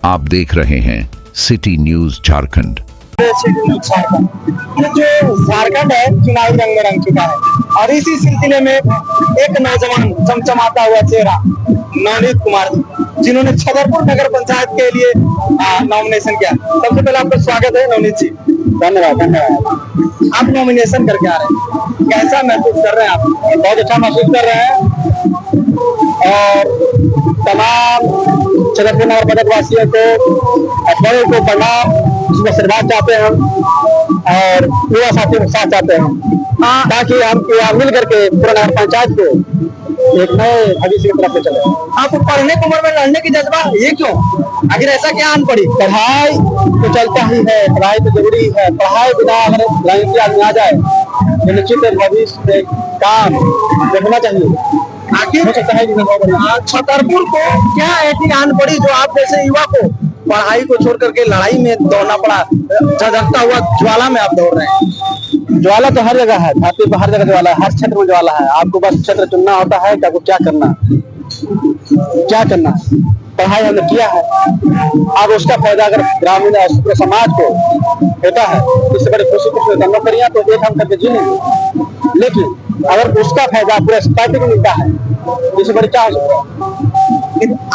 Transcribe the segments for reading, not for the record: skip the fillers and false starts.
आप देख रहे हैं सिटी न्यूज झारखंड। ये जो झारखंड है चुनावी रंग में रंग चुका है और इसी सिलसिले में एक नौजवान चमचमाता हुआ चेहरा नवनीत कुमार जी, जिन्होंने छतरपुर नगर पंचायत के लिए नॉमिनेशन किया। सबसे पहले आपका स्वागत है नवनीत जी। धन्यवाद धन्यवाद। आप नॉमिनेशन करके आ रहे हैं, कैसा महसूस कर रहे हैं आप? बहुत अच्छा महसूस कर रहे हैं और तमाम छतरपुर नगर पंचायत वासियों को बड़े को प्रणाम, उसमें आशीर्वाद चाहते हैं हम और युवा साथियों के साथ चाहते हैं ताकि हम युवा मिल करके पूरा नगर पंचायत को एक नए भविष्य की तरफ ले चले। आपको पढ़ने की उम्र में लड़ने की जज्बा, ये क्यों? आखिर ऐसा क्या आन पड़ी? पढ़ाई तो चलता ही है, पढ़ाई तो जरूरी है। पढ़ाई बिना अगर राजनीति आदमी आ जाए तो निश्चित भविष्य में काम देखना चाहिए। आखिर हो सकता है छतरपुर को क्या ऐसी आन पड़ी जो आप जैसे युवा को पढ़ाई को छोड़ करके लड़ाई में दौड़ना पड़ा? झगड़ता हुआ ज्वाला में आप दौड़ रहे हैं। ज्वाला तो हर जगह है, धरती पर हर जगह ज्वाला है, हर क्षेत्र में ज्वाला है। आपको बस क्षेत्र चुनना होता है कि आपको क्या करना है। पढ़ाई हमने किया है, अब उसका फायदा अगर ग्रामीण पूरे समाज को होता है, इससे बड़ी खुशी कुछ नौकरियां तो एक हम करके जी लेंगे, लेकिन अगर उसका फायदा पूरे सोसाइटी को मिलता है, इससे बड़ी क्या हो सकता है?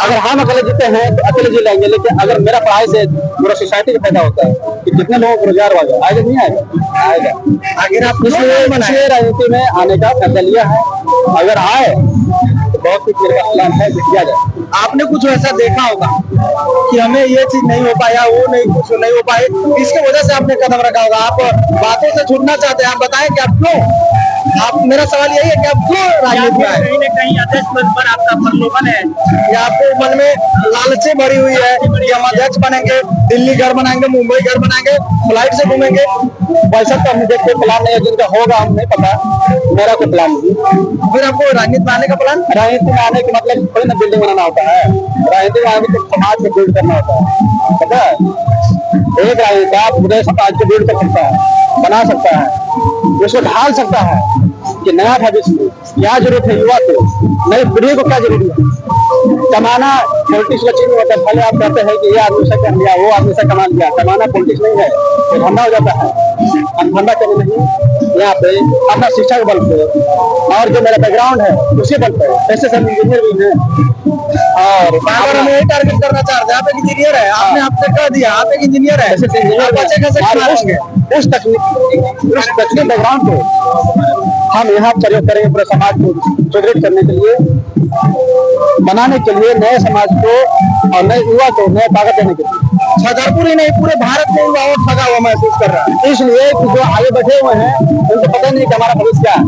अगर हम अकेले जीते हैं तो अकेले जी लेंगे, लेकिन अगर मेरा पढ़ाई से पूरा सोसाइटी को फायदा होता है कि कितने लोगों को रोजगार होगा, आएगा नहीं आएगा? अगर आप इसलिए राजनीति में आने का फैसला लिया है, अगर आए तो बहुत कुछ मेरे का प्लान है किया जाए। आपने कुछ ऐसा देखा होगा कि हमें ये चीज नहीं हो पाया, वो नहीं हो पाए, इसके वजह से आपने कदम रखा होगा। आप बातों से छूटना चाहते हैं, आप बताएं कि आप क्यों? आप, मेरा सवाल यही है कि आप क्यों राजनीति में आए? कहीं न कहीं अध्यक्ष पद पर आपका प्रलोभन है या आपको मन में लालची भरी हुई है कि हम अध्यक्ष बनेंगे, दिल्ली घर बनाएंगे, मुंबई घर बनाएंगे, फ्लाइट से घूमेंगे? वैसा तो मुझे कोई प्लान नहीं है, जिनका होगा हम नहीं पता, मेरा कोई प्लान नहीं। फिर आपको राजनीति में आने का प्लान? राजनीति में आने के मतलब कोई ना बिल्डिंग बनाना होता है, राजनीति में आने तो समाज को बिल्ड करना होता है, पता है? एक राजनीति आप पूरे समाज को बिल्ड कर सकता है, बना सकता है, उसको ढाल सकता है कि नया भविष्य क्या जरूरत है युवा को, नई पीढ़ी को क्या जरूरी है। कमाना पॉलिटिक्स का चीज होता है। पहले आप कहते हैं कि ये आदमी से कर लिया, वो आदमी से कमा लिया, कमाना पॉलिटिक्स नहीं है, तो धंधा हो जाता है। हम धंधा करने नहीं, यहाँ पे अपना शिक्षा के बल पे और जो मेरा बैकग्राउंड है उसी बल पे, ऐसे सब इंजीनियर भी है और हम यही टारगेट करना चाहते हैं। आप एक इंजीनियर है, आपने आपसे कह दिया आप एक इंजीनियर है, उस तकनीक बैकग्राउंड को हम यहाँ प्रयोग करेंगे पूरे समाज को सुदृढ़ करने के लिए, बनाने के लिए, नए समाज को और नए युवा को नए ताकत देने के लिए। छतरपुर ही नहीं पूरे भारत में युवाओं को ठगा हुआ महसूस कर रहा है, इसलिए कि जो आगे बैठे हुए हैं उनको पता नहीं कि हमारा भविष्य क्या है।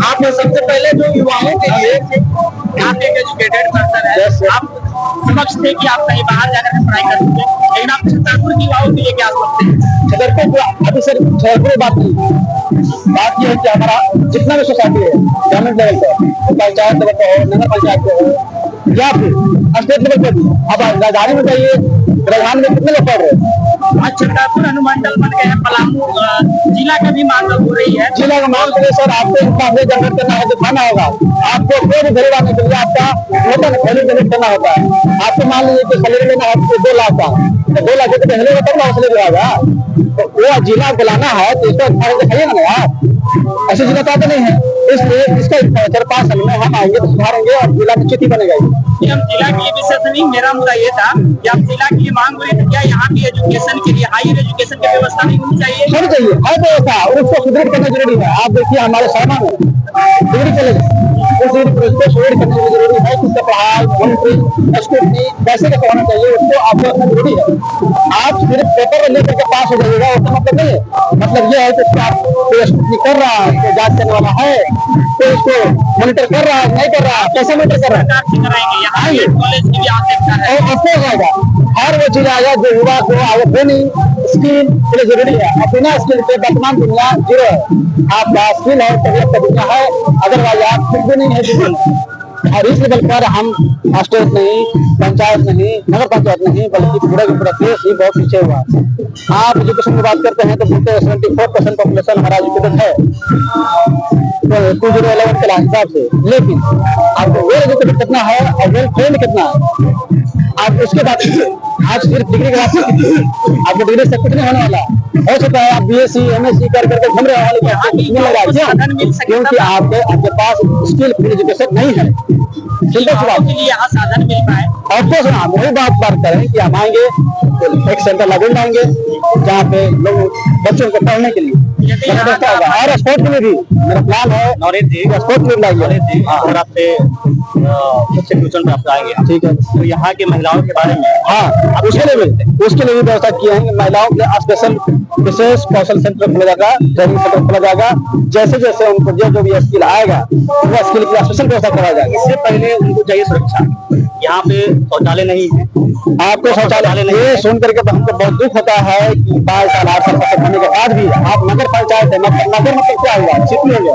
आपने सबसे पहले जो युवाओं के लिए आप एक एजुकेटेड पर्सन है, आप समझते कि आप कहीं बाहर जाकर पढ़ाई कर सकते हैं, लेकिन आप छतरपुर की युवाओं के लिए क्या सोचते हैं? छतरपुर अभी सर छतरपुर बात यह है कि हमारा जितना भी सोसाइटी है, ग्रामीण लेवल पर, पंचायत लेवल पर हो, नगर पंचायत पे हो या फिर स्टेट लेवल पर भी, अब राजधानी में जाइए, राजधानी में कितने लोग पढ़ रहे हैं? आज छतरपुर अनुमंडल बन गए हैं, पलामू जिला का भी मांग हो रही है। जिला का मांग के लिए सर आपको इतना जनरेट करना है, दिखाना होगा आपको, कोई भी गरीब आने के लिए आपका होता है जनरेट करना होता है। आपको मान लीजिए कि सैलरी लेना है 2 लाख का, तो 2 लाख के पहले तब ना सैलरी आएगा, तो वो जिला बुलाना है तो इसको दिखाइए ना आप, ऐसे जिला चाहते नहीं है, इसलिए इसका 4-5 साल में हम आएंगे तो सुधारेंगे और जिला की स्थिति बनेगा। हम जिला के लिए विशेष नहीं, मेरा मुद्दा ये था कि आप जिला के लिए मांग हो रही है, क्या यहाँ भी एजुकेशन के लिए हायर एजुकेशन की व्यवस्था नहीं होनी चाहिए? होनी चाहिए, है व्यवस्था और उसको सुदृढ़ करना जरूरी है। आप देखिए हमारे शर्मा में डिग्री कॉलेज उस डिग्री को सुदृढ़ करना जरूरी है, उसका पढ़ाई मंत्री स्कूटी कैसे का होना चाहिए, उसको आपको रखना जरूरी है। आप सिर्फ पेपर में लेकर के पास हो जाइएगा उसका मतलब नहीं है, मतलब ये है कि आप कर रहा है, जांच करने वाला है तो इसको मॉनिटर कर रहा है, नहीं कर रहा है, कैसे मॉनिटर कर रहा है? कॉलेज की भी आवश्यकता है और अफसोस आएगा, हर वो चीज आएगा जो युवा को आगे ट्रेनिंग स्किल के लिए जरूरी है। और बिना स्किल के वर्तमान दुनिया जीरो है, आपका स्किल है तभी आपका दुनिया है, अदरवाइज आप कुछ भी नहीं है जीवन में। और इस लेवल पर हम स्टेट नहीं, पंचायत नहीं, नगर पंचायत नहीं, बल्कि पूरा देश ही बहुत पीछे हुआ है। आप एजुकेशन की बात करते हैं तो बोलते हैं 74% पॉपुलेशन हमारा एजुकेटेड है 2011 के हिसाब से, लेकिन आपको वेल एजुकेटेड कितना है और वेल ट्रेंड कितना है, आप उसके बात कीजिए। आज सिर्फ डिग्री के बाद आपको डिग्री से कुछ नहीं होने वाला। हो सकता है आप बीएससी एमएससी कर करके घूम रहे हो, लेकिन आपको कुछ नहीं लगा क्योंकि आपके पास स्किल एजुकेशन नहीं है। के लिए यहाँ साधन मिल पाए। ऑफकोर्स हम वही बात करें कि हम आएंगे एक सेंटर लागू लाएंगे जहाँ पे लोग बच्चों को पढ़ने के लिए व्यवस्था होगा, और स्पोर्ट के लिए भी मेरा प्लान है। नॉलेज जी, स्पोर्ट के लिए लाएंगे। नॉलेज जी, और आपसे कुछ ट्यूशन पे आप आएंगे। ठीक है, तो यहाँ की महिलाओं के बारे में हाँ उसके लिए भी व्यवस्था किए हैं। महिलाओं के लिए स्पेशल विशेष कौशल सेंटर खोला जाएगा, ट्रेनिंग सेंटर खोला जाएगा। जैसे जैसे उनको जो भी स्किल आएगा वो स्किल की स्पेशल व्यवस्था कराया जाएगा। इससे पहले उनको चाहिए सुरक्षा। यहाँ पे शौचालय नहीं है, आपको शौचालय नहीं है सुन करके तो हमको बहुत दुख होता है कि 22 साल 8 साल तक होने के बाद भी आप नगर पंचायत है, नगर मतलब क्या हुआ, सिटी हो गया।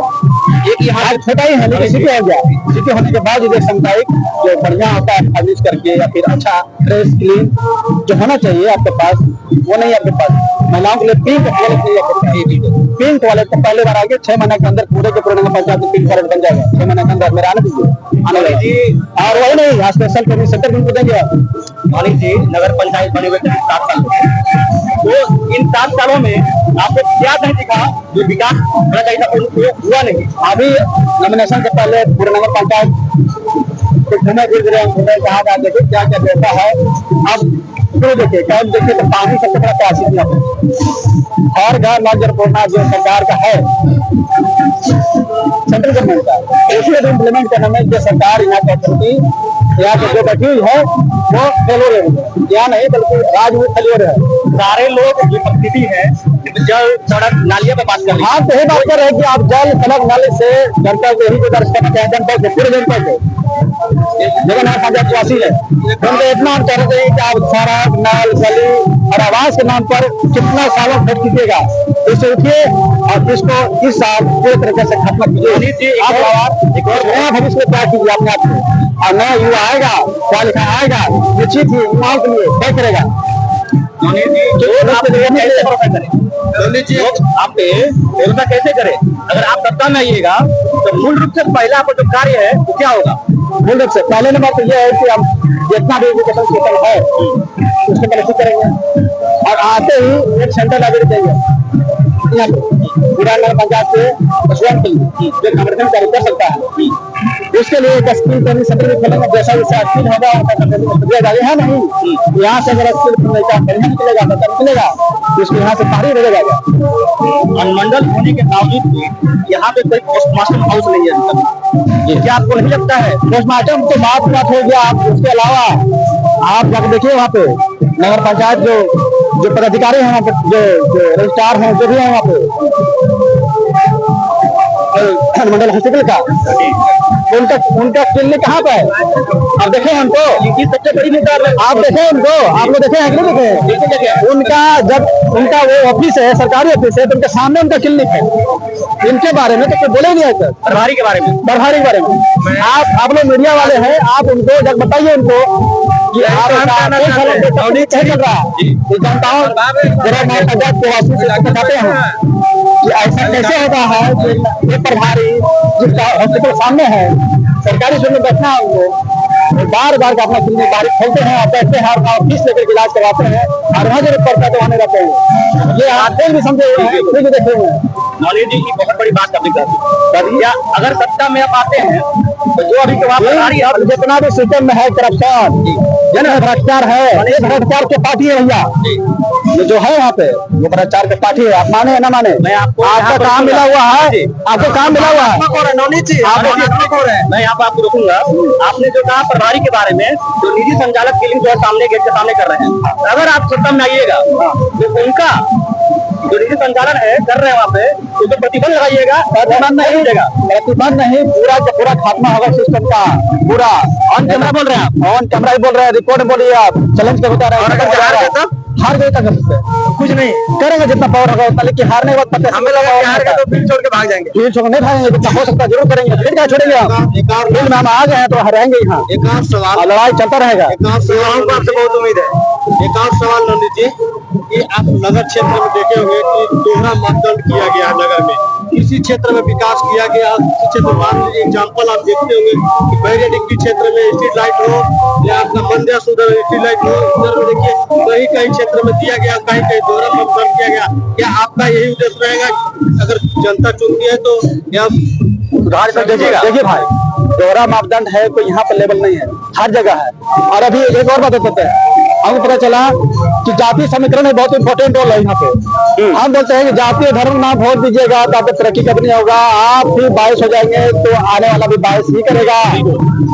एक यहाँ छोटा ही है लेकिन सिटी हो गया। सिटी होने के बाद जो सामुदायिक जो बढ़िया होता है फर्निश करके या फिर अच्छा फ्रेश क्लीन जो होना चाहिए आपके पास, वो नहीं आपके पास। महिलाओं के लिए पिंक टॉयलेट नहीं है। पिंक टॉयलेट को पहले बार आगे 6 महीने के अंदर पूरे के पूरे नगर पंचायत में पिंक टॉयलेट बन जाएगा। 6 महीने के अंदर मेरा आने दीजिए, आने वाले और वही नहीं यहाँ स्पेशल ट्रेनिंग सेंटर भी देंगे। मालिक जी, नगर पंचायत बने हुए 7 साल, तो इन 7 सालों में आपको क्या नहीं दिखा जो विकास होना चाहिए था, हुआ नहीं। अभी नॉमिनेशन से पहले पूरे नगर पंचायत घूमे फिर रहे घूमे कहा जा देखिए क्या क्या व्यवस्था है। अब तो देखिए कैब देखिए तो पानी सबसे बड़ा प्यासी है और घर नजर पूर्णा जो सरकार का है, सेंट्रल गवर्नमेंट का, उसको इम्प्लीमेंट करने में जो सरकार यहाँ की अथॉरिटी यहाँ पे जो बैठी हुई है वो फेलोर है, यहाँ नहीं बल्कि राज्य में फेलोर है। सारे लोग जो परिस्थिति है जल सड़क नालियों पे बात कर रहे हैं। आप तो यही बात कर रहे हैं कि आप जल सड़क नाले से जनता को यही गुजारिश करना चाहें, जनता को पूरे जनता को जगन पंचायत वासी है उनको इतना हम चाहते हैं कि आप सड़क नल गली और आवास के नाम पर कितना सालों वोट कीजिएगा, इससे उठिए और इसको इस साल पूरी तरीके से खत्म कीजिए। एक और नया भविष्य तैयार कीजिए अपने आप को, और नया युवा आएगा, पढ़ा लिखा आएगा, निश्चित ही युवाओं के लिए तय करेगा। आप व्यवस्था कैसे करें? अगर आप सत्ता में आइएगा तो मूल रूप से पहला आपका जो कार्य है वो क्या होगा? मूल रूप से पहले नंबर तो यह है कि हम जितना भी एजुकेशन सिस्टम है उसको पहले ठीक करेंगे, और आते ही एक सेंटर लाइब्रेरी चाहिए यहाँ पे पूरा नगर पंचायत से स्टूडेंट के लिए जो कॉम्पिटिशन कार्य कर सकता है। उसके लिए एक स्किल ट्रेनिंग सेंटर भी खोलेंगे, जैसा जैसा स्किल होगा है नहीं यहाँ से अगर स्किल बढ़िया निकलेगा बच्चा निकलेगा तो उसको यहाँ से बाहर ही रह जाएगा। अनुमंडल होने के बावजूद भी यहाँ पे कोई पोस्टमास्टर हाउस नहीं है, क्या आपको नहीं लगता है? पोस्टमार्टम तो बात हो गया, आप उसके अलावा आप जाकर देखिए वहाँ पे नगर पंचायत जो पदाधिकारी हैं वहाँ पे, जो रजिस्ट्रार हैं जो भी है वहाँ पे अनुमंडल हॉस्पिटल का, उनका क्लिनिक कहाँ पे है? आप देखें उनको, सबसे बड़ी नेता आप देखें उनको, आप लोग देखे हैं कि नहीं देखे? उनका जब उनका वो ऑफिस है, सरकारी ऑफिस है, तो उनके सामने उनका क्लिनिक है। इनके बारे में तो कोई बोले नहीं है सर। प्रभारी के बारे में, प्रभारी के बारे में आप लोग मीडिया वाले हैं, आप उनको जब बताइए उनको कि चल रहा है, जनताओं पंचायत के वासी से बताते हैं कि ऐसा कैसे होता है कि ये प्रभारी जिसका हॉस्पिटल सामने है, सरकारी स्कूल में बैठना है उनको, बार बार अपना क्लिनिक बाहर खोलते हैं और बैठते हैं और फीस लेकर इलाज करवाते हैं, और वहाँ जरूरत पड़ता है तो वहाँ रहते हैं। ये आते भी समझे हुए हैं, खुद भी देखे हुए हैं। नॉलेज जी की बहुत बड़ी बात आपने कर दी। अगर सत्ता में आप आते हैं तो जो अभी अब जितना भी सिस्टम में है करप्शन भ्रष्टाचार है, ये भ्रष्टाचार के पार्टी है भैया, जो है वहाँ पे वो भ्रष्टाचार के पार्टी है। आप माने ना माने, मैं आपको काम मिला हुआ है, आपको काम मिला हुआ है। मैं यहाँ पे आपको रोकूंगा। आपने जो कहा प्रभारी के बारे में, जो निजी संचालक के लिए जो सामने गेट के सामने कर रहे हैं, अगर आप सत्ता में आइएगा तो उनका जो निजी संचालन है कर रहे हैं वहाँ पे, तो प्रतिबंध लगाइएगा। प्रतिबंध नहीं मिलेगा, प्रतिबंध नहीं, पूरा का पूरा खात्मा होगा सिस्टम का पूरा। ऑन कैमरा बोल रहे हैं आप? ऑन कैमरा ही बोल रहे हैं, रिकॉर्ड में बोलिए आप, चैलेंज का होता रहा। हार गए तक कुछ नहीं करेंगे, जितना पावर होगा उतना, लेकिन हारने के बाद पता हमें लगा कि हार गए तो फील्ड छोड़ के भाग जाएंगे। फील्ड छोड़ नहीं भागेंगे, जितना हो सकता है जरूर करेंगे, फिर क्या छोड़ेंगे हम? फील्ड में हम आ गए हैं तो रहेंगे यहाँ, एक और सवाल, और लड़ाई चलता रहेगा। एक और सवाल आपसे बहुत उम्मीद है। एक और सवाल नंदी जी, कि आप नगर क्षेत्र में देखे होंगे कि दोहरा मतदान किया गया नगर में, किसी क्षेत्र में विकास किया गया, किसी क्षेत्र मान लीजिए एग्जाम्पल आप देखते होंगे कि बहरे डिग्गी क्षेत्र में स्ट्रीट लाइट हो या आपका मंदिर सुधर स्ट्रीट लाइट हो, उधर में देखिए कहीं कहीं क्षेत्र में दिया गया, कहीं कहीं दोहरा पंप किया गया। क्या आपका यही उद्देश्य रहेगा अगर जनता चुनती है तो या सुधार कर दीजिएगा? देखिए भाई, दोहरा मापदंड है, कोई यहाँ पर लेवल नहीं है, हर जगह है। और अभी एक और बात बताते हैं, हमको पता चला कि जातीय समीकरण में बहुत इंपॉर्टेंट रोल है यहाँ पे। हम बोलते हैं कि जातीय धर्म ना वोट दीजिएगा तो आपको तरक्की कभी नहीं होगा, आप भी बायस हो जाएंगे तो आने वाला भी बायस ही करेगा।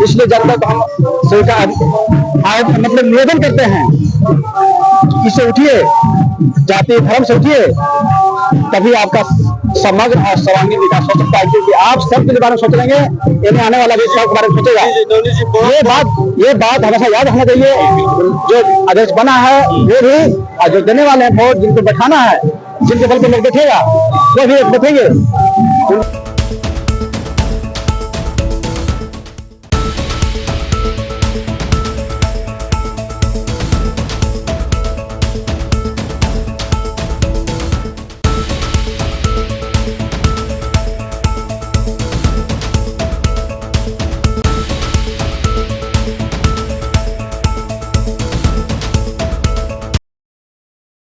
इसलिए जनता को हम स्वीकार मतलब निवेदन करते हैं, इससे उठिए, जातीय धर्म से उठिए, तभी आपका समग्र और सर्वांगीण विकास हो सकता है। क्योंकि आप सब के बारे में सोच लेंगे, यानी आने वाला भी सबके बारे में सोचेगा। ये बात हमेशा याद रखना चाहिए। जो अध्यक्ष बना है वो भी, और जो देने वाले हैं वोट, जिनको बैठाना है, जिनके बल पर लोग बैठेगा वो भी बैठेंगे।